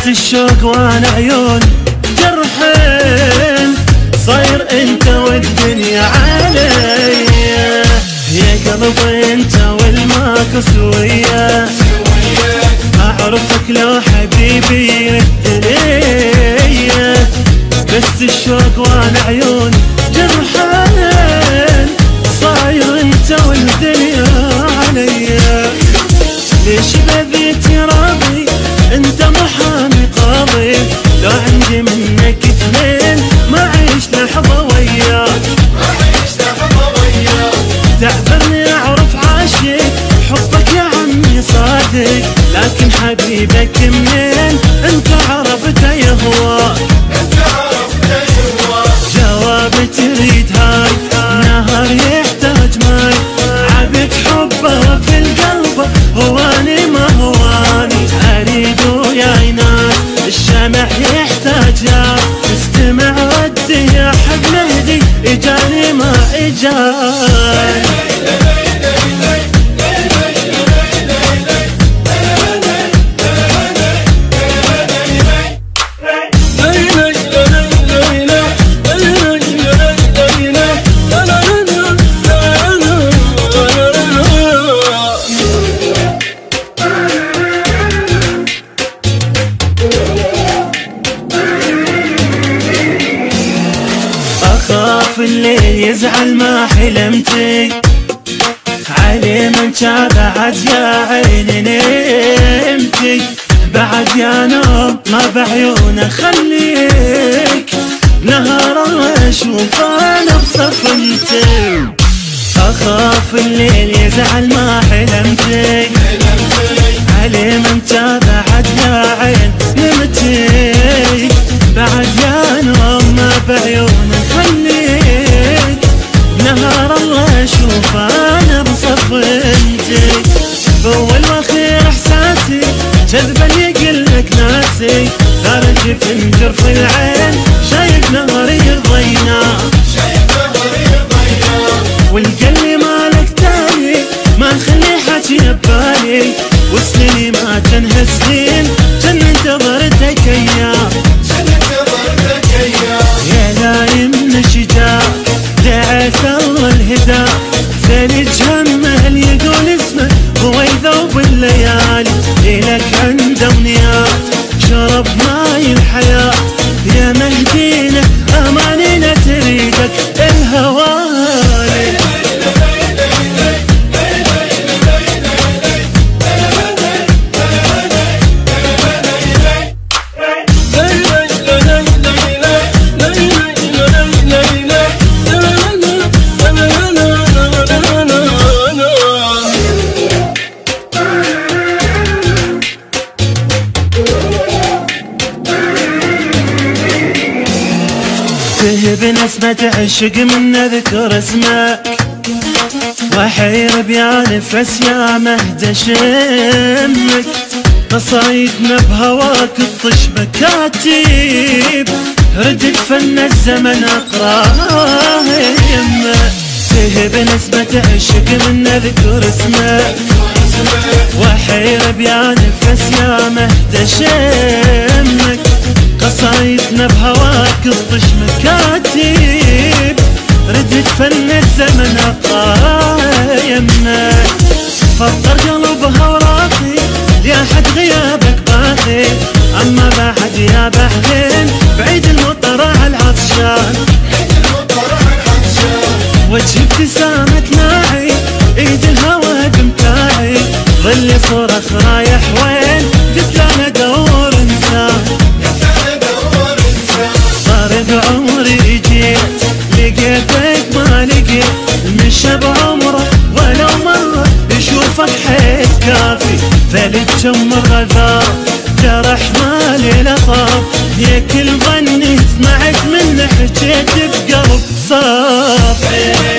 بس الشوق وانا عيون جرحين، صاير انت والدنيا علي، يا قلبي انت والماكو سوية، اعرفك لو حبيبي الدنيا، بس الشوق وانا عيون جرحين، صاير انت والدنيا علي، ليش بذيت راضي انت محامي قاضي، لو عندي منك اثنين ما عيش لحظة وياك، تعذرني اعرف عاشق حبك يا عمي صادق، لكن حبيبك منين انت عرفته يهواك، جواب تريد هاي نهر يحتاج ماي، عبد حبه في القلب هواني ما هواني، اريد وياي ناس الشمع يحتاج ياس، استمع ودي يا حق مهدي اجاني ما اجاني. أخاف الليل يزعل ما حلمتي علي، من شا بعد يا عيني نمتي، بعد يا نوم ما بعيونه خليك، نهار اشوف انا بصفنتي، اخاف الليل يزعل ما حلمتي علي، من شا بعد يا عين نمتي، بعد يا نوم ما بعيونه خليك، نهار الله اشوف انا بصفنتي، باول واخير احساسي جذبا يقلك ناسي، خارج في جرف العين شايف نهري يرضينا، والقلب مالك تاني ما نخلي حكي ببالي، وسنيني ما تنهى سنين جن انتظرتك ايام، يا لايم من شجاع دعيت الله الهدى، ثلج همه اللي يقول اسمه هو يذوب الليالي، إلك عنده امنيات شرب ماي الحياة، يا مهدينا امانينا تريدك الهوالي. تهب نسمة عشق من اذكر اسمك، وحير بيانفس يا مهد شمك، قصايدنا بهواك تطش مكاتب، ردت فن الزمن اقراه يمك، تهب نسمة عشق من اذكر اسمك، وحير بيانفس يا مهد شمك، قصايدنا بهواك تطش مكاتب، ردت فن الزمن اقراه يمك، فطر قلبها وراقي يا حد غيابك باقي، اما بعد يا بعدين بعيد المطر على العطشان، وجه ابتسامة ناعي ايد الهوى بمتاعي، ظلي صرخ رايح وين قلت له انا دور انسان، طارد عمري جيت لقيتك ما لقيت، مشى بعمره ولو مرة يشوفك حيل كافي، ثلج جمر غثار جرح مالي لطاف، يا كل ظني سمعت منه حجيت بقلب صافي.